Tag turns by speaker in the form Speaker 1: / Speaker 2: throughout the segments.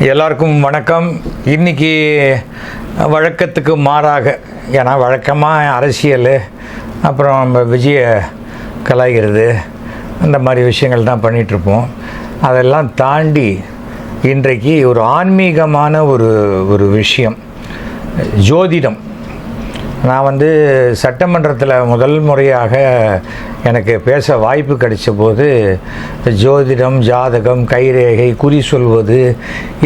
Speaker 1: எல்லாருக்கும் வணக்கம். இன்றைக்கி வழக்கத்துக்கு மாறாக, ஏன்னா வழக்கமாக அரசியல், அப்புறம் நம்ம விஜய கலாய்கிறது, அந்த மாதிரி விஷயங்கள் தான் பண்ணிகிட்ருப்போம். அதெல்லாம் தாண்டி இன்றைக்கு ஒரு ஆன்மீகமான ஒரு விஷயம், ஜோதிடம். நான் சட்டமன்றத்தில் முதல் முறையாக எனக்கு பேச வாய்ப்பு கிடைச்ச போது ஜோதிடம், ஜாதகம், கைரேகை, குறி சொல்வது,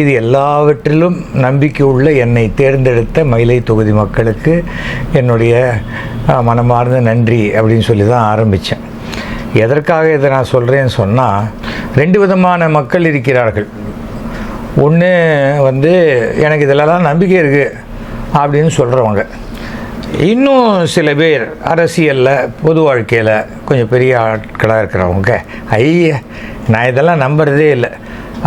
Speaker 1: இது எல்லாவற்றிலும் நம்பிக்கை உள்ள என்னை தேர்ந்தெடுத்த மயிலை தொகுதி மக்களுக்கு என்னுடைய மனமார்ந்த நன்றி அப்படின்னு சொல்லி தான் ஆரம்பித்தேன். எதற்காக இதை நான் சொல்கிறேன்னு சொன்னால், ரெண்டு விதமான மக்கள் இருக்கிறார்கள். ஒன்று எனக்கு இதிலெல்லாம் நம்பிக்கை இருக்குது அப்படின்னு சொல்கிறவங்க. இன்னும் சில பேர் அரசியலில், பொது வாழ்க்கையில் கொஞ்சம் பெரிய ஆட்களாக இருக்கிறவங்க, நான் இதெல்லாம் நம்புறதே இல்லை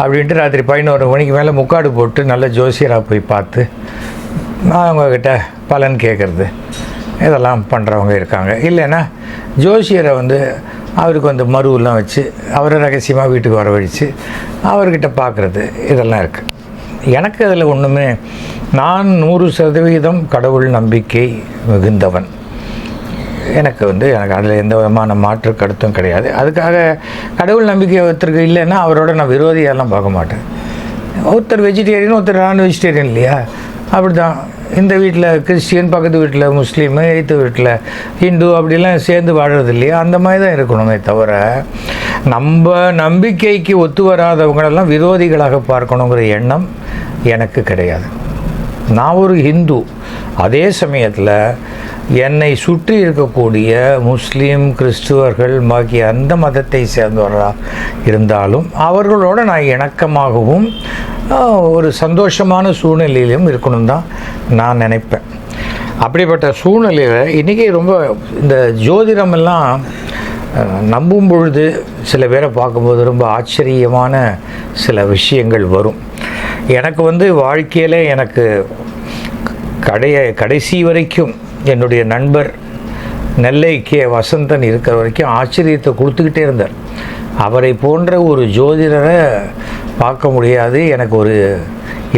Speaker 1: அப்படின்ட்டு ராத்திரி 11 மணிக்கு மேலே முக்காடு போட்டு நல்ல ஜோசியராக போய் பார்த்து அவங்கக்கிட்ட பலன் கேட்குறது, இதெல்லாம் பண்ணுறவங்க இருக்காங்க. இல்லைன்னா ஜோசியரை அவருக்கு மருவெல்லாம் வச்சு அவரை ரகசியமாக வீட்டுக்கு வரவழைச்சு அவர்கிட்ட பார்க்குறது, இதெல்லாம் இருக்குது. எனக்கு அதில் ஒன்றுமே, நான் 100% கடவுள் நம்பிக்கை மிகுந்தவன். எனக்கு அதில் எந்த விதமான மாற்று கருத்தும் கிடையாது. அதுக்காக கடவுள் நம்பிக்கை ஒருத்தருக்கு இல்லைன்னா அவரோட நான் விரோதியெல்லாம் பார்க்க மாட்டேன். ஒருத்தர் வெஜிடேரியன், ஒருத்தர் நான் வெஜிடேரியன் இல்லையா? அப்படி தான். இந்த வீட்டில் கிறிஸ்டியன், பக்கத்து வீட்டில் முஸ்லீமு, எய்த்து வீட்டில் ஹிந்து, அப்படிலாம் சேர்ந்து வாழறது இல்லையா? அந்த மாதிரி தான் இருக்கணுமே தவிர, நம்ம நம்பிக்கைக்கு ஒத்து வராதவங்களெல்லாம் விரோதிகளாக பார்க்கணுங்கிற எண்ணம் எனக்கு கிடையாது. நான் ஒரு ஹிந்து. அதே சமயத்தில் என்னை சுற்றி இருக்கக்கூடிய முஸ்லீம், கிறிஸ்துவர்கள் பாக்கி அந்த மதத்தை சேர்ந்தவர்களாக இருந்தாலும் அவர்களோடு நான் இணக்கமாகவும் ஒரு சந்தோஷமான சூழ்நிலையிலும் இருக்கணும் தான் நான் நினைப்பேன். அப்படிப்பட்ட சூழ்நிலையில் இன்றைக்கி ரொம்ப இந்த ஜோதிடமெல்லாம் நம்பும் பொழுது சில பேரை பார்க்கும்போது ரொம்ப ஆச்சரியமான சில விஷயங்கள் வரும். எனக்கு வாழ்க்கையில் எனக்கு கடைசி வரைக்கும் என்னுடைய நண்பர் நெல்லை கே. வசந்தன் இருக்கிற வரைக்கும் ஆச்சரியத்தை கொடுத்துக்கிட்டே இருந்தார். அவரை போன்ற ஒரு ஜோதிடரை பார்க்க முடியாது. எனக்கு ஒரு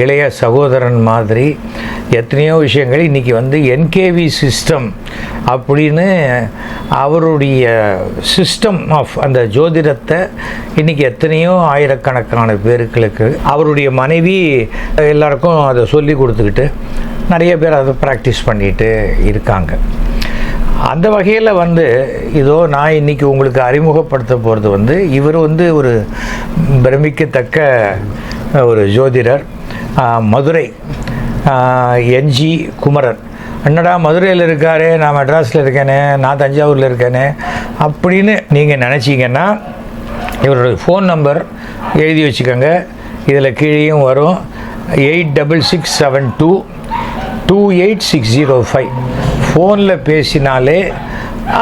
Speaker 1: இளைய சகோதரன் மாதிரி எத்தனையோ விஷயங்கள் இன்றைக்கி என்கேவி சிஸ்டம் அப்படின்னு அவருடைய சிஸ்டம் ஆஃப் அந்த ஜோதிடத்தை இன்றைக்கி எத்தனையோ ஆயிரக்கணக்கான பேர்களுக்கு அவருடைய மனைவி எல்லாருக்கும் அதை சொல்லி கொடுத்துக்கிட்டு நிறைய பேர் அதை ப்ராக்டிஸ் பண்ணிட்டு இருக்காங்க. அந்த வகையில் இதோ நான் இன்றைக்கி உங்களுக்கு அறிமுகப்படுத்த போகிறது இவர் ஒரு பிரமிக்கத்தக்க ஒரு ஜோதிடர், மதுரை என்ஜி குமரன். என்னடா மதுரையில் இருக்காரே, நான் மெட்ராஸில் இருக்கேனே, நான் தஞ்சாவூரில் இருக்கேனே அப்படின்னு நீங்கள் நினச்சிங்கன்னா இவருடைய ஃபோன் நம்பர் எழுதி வச்சுக்கோங்க. இதில் கீழேயும் வரும் 8672286005. ஃபோனில் பேசினாலே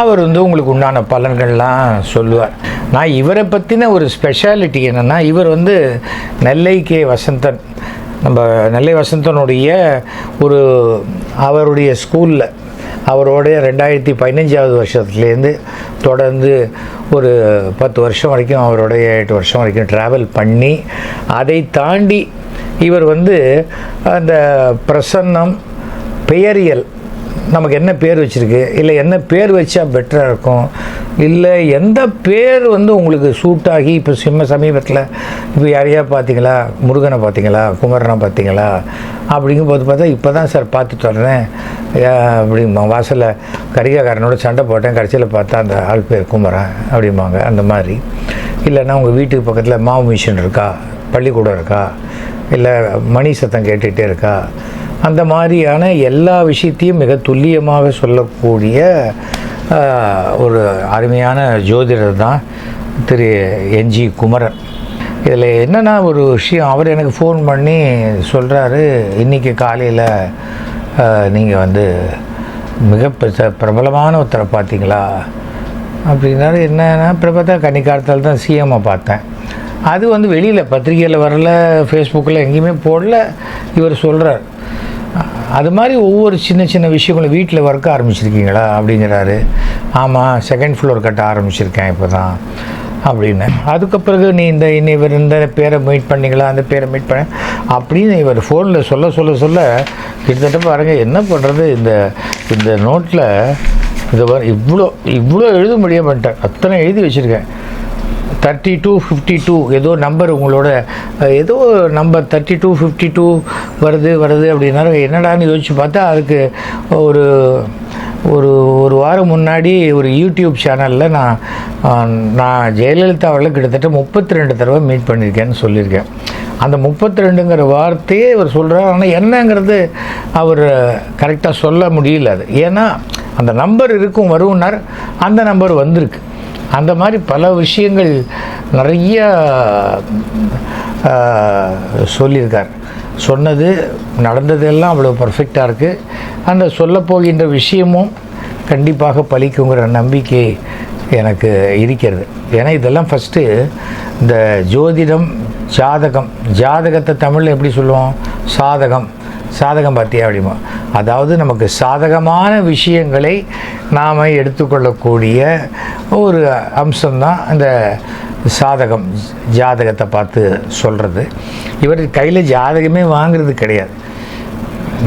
Speaker 1: அவர் உங்களுக்கு உண்டான பலன்கள்லாம் சொல்லுவார். நான் இவரை பற்றின ஒரு ஸ்பெஷாலிட்டி என்னென்னா, இவர் நெல்லை கே. வசந்தன், நம்ம நெல்லை வசந்தனுடைய அவருடைய ஸ்கூலில் அவரோடைய 2015 வருஷத்துலேருந்து தொடர்ந்து ஒரு 10 வருஷம் வரைக்கும், அவருடைய 8 வருஷம் வரைக்கும் ட்ராவல் பண்ணி, அதை தாண்டி இவர் அந்த பிரசன்னம், பெயரியல், நமக்கு என்ன பேர் வச்சுருக்கு, இல்லை என்ன பேர் வச்சா பெட்டராக இருக்கும், இல்லை எந்த பேர் உங்களுக்கு சூட்டாகி, இப்போ சமீபத்தில் இப்போ யாரையா பார்த்தீங்களா, முருகனை பார்த்தீங்களா, குமரனை பார்த்தீங்களா அப்படிங்கும்போது பார்த்தா இப்போ தான் சார் பார்த்துட்டு வர்றேன் அப்படிம்பாங்க. வாசலில் கரிகாக்காரனோட சண்டை போட்டேன், கடைசியில் பார்த்தா அந்த ஆள் பேர் குமரன் அப்படிம்பாங்க. அந்த மாதிரி. இல்லைன்னா உங்கள் வீட்டுக்கு பக்கத்தில் மாவு மிஷின் இருக்கா, பள்ளிக்கூடம் இருக்கா, இல்லை மணி சத்தம் கேட்டுகிட்டே இருக்கா, அந்த மாதிரியான எல்லா விஷயத்தையும் மிக துல்லியமாக சொல்லக்கூடிய ஒரு அருமையான ஜோதிடர் தான் திரு என்ஜி குமரன். இதில் என்னென்னா ஒரு விஷயம், அவர் எனக்கு ஃபோன் பண்ணி சொல்கிறாரு, இன்றைக்கி காலையில் நீங்கள் மிக பிரபலமான ஒருத்தரை பார்த்தீங்களா அப்படின்னாரு. என்னன்னா பார்த்தா கன்னிக்காரத்தில் தான் சிஎம்மை பார்த்தேன். அது வெளியில் பத்திரிகையில் வரல, ஃபேஸ்புக்கில் எங்கேயுமே போடல. இவர் சொல்கிறார், அது மாதிரி ஒவ்வொரு சின்ன சின்ன விஷயங்களும் வீட்டில் ஒர்க்க ஆரம்பிச்சிருக்கீங்களா அப்படிங்கிறாரு. ஆமாம், 2nd ஃப்ளோர் கட்ட ஆரம்பிச்சிருக்கேன் இப்போ தான் அப்படின்னு. அதுக்கு பிறகு நீ இவர் இந்த பேரை மீட் பண்ணிங்களா, அந்த பேரை மீட் பண்ண அப்படின்னு இவர் ஃபோனில் சொல்ல கிட்டத்தட்ட பாருங்கள் என்ன பண்ணுறது. இந்த நோட்டில் இவ்வளோ எழுத முடிய மாட்டேன், அத்தனை எழுதி வச்சுருக்கேன். 3252 ஏதோ நம்பர், உங்களோட ஏதோ நம்பர் 3252 வருது அப்படின்னா என்னடான்னு யோசிச்சு பார்த்தா அதுக்கு ஒரு வாரம் முன்னாடி ஒரு யூடியூப் சேனலில் நான் ஜெயலலிதா அவர்களை கிட்டத்தட்ட 32 தடவை மீட் பண்ணியிருக்கேன்னு சொல்லியிருக்கேன். அந்த 32ங்கிற வார்த்தையே அவர் சொல்கிறார். ஆனால் என்னங்கிறது அவர் கரெக்டாக சொல்ல முடியல. அது ஏன்னா அந்த நம்பர் வரும்னார், அந்த நம்பர் வந்திருக்கு. அந்த மாதிரி பல விஷயங்கள் நிறைய சொல்லியிருக்கார். சொன்னது நடந்ததெல்லாம் அவ்வளோ பர்ஃபெக்டாக இருக்குது. அந்த சொல்லப்போகின்ற விஷயமும் கண்டிப்பாக பலிக்குங்கிற நம்பிக்கை எனக்கு இருக்கிறது. ஏன்னா இதெல்லாம் ஃபஸ்ட்டு இந்த ஜோதிடம், ஜாதகத்தை தமிழில் எப்படி சொல்லுவோம், சாதகம் பார்த்தியா அப்படிமா. அதாவது நமக்கு சாதகமான விஷயங்களை நாம் எடுத்துக்கொள்ளக்கூடிய ஒரு அம்சம்தான் அந்த ஜாதகத்தை பார்த்து சொல்கிறது. இவர் கையில் ஜாதகமே வாங்கிறது கிடையாது,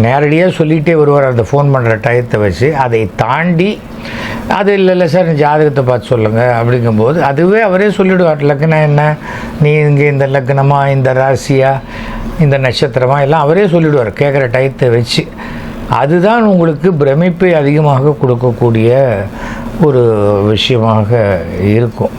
Speaker 1: நேரடியாக சொல்லிகிட்டே வருவார் அந்த ஃபோன் பண்ணுற டயத்தை வச்சு. அதை தாண்டி அது இல்லை சார் ஜாதகத்தை பார்த்து சொல்லுங்கள் அப்படிங்கும்போது அதுவே அவரே சொல்லிவிடுவார். லக்னம் என்ன, நீ இங்கே இந்த லக்னமா, இந்த ராசியா, இந்த நட்சத்திரமா எல்லாம் அவரே சொல்லிவிடுவார் கேட்குற டயத்தை வச்சு. அதுதான் உங்களுக்கு பிரமிப்பை அதிகமாக கொடுக்கக்கூடிய ஒரு விஷயமாக இருக்கும்.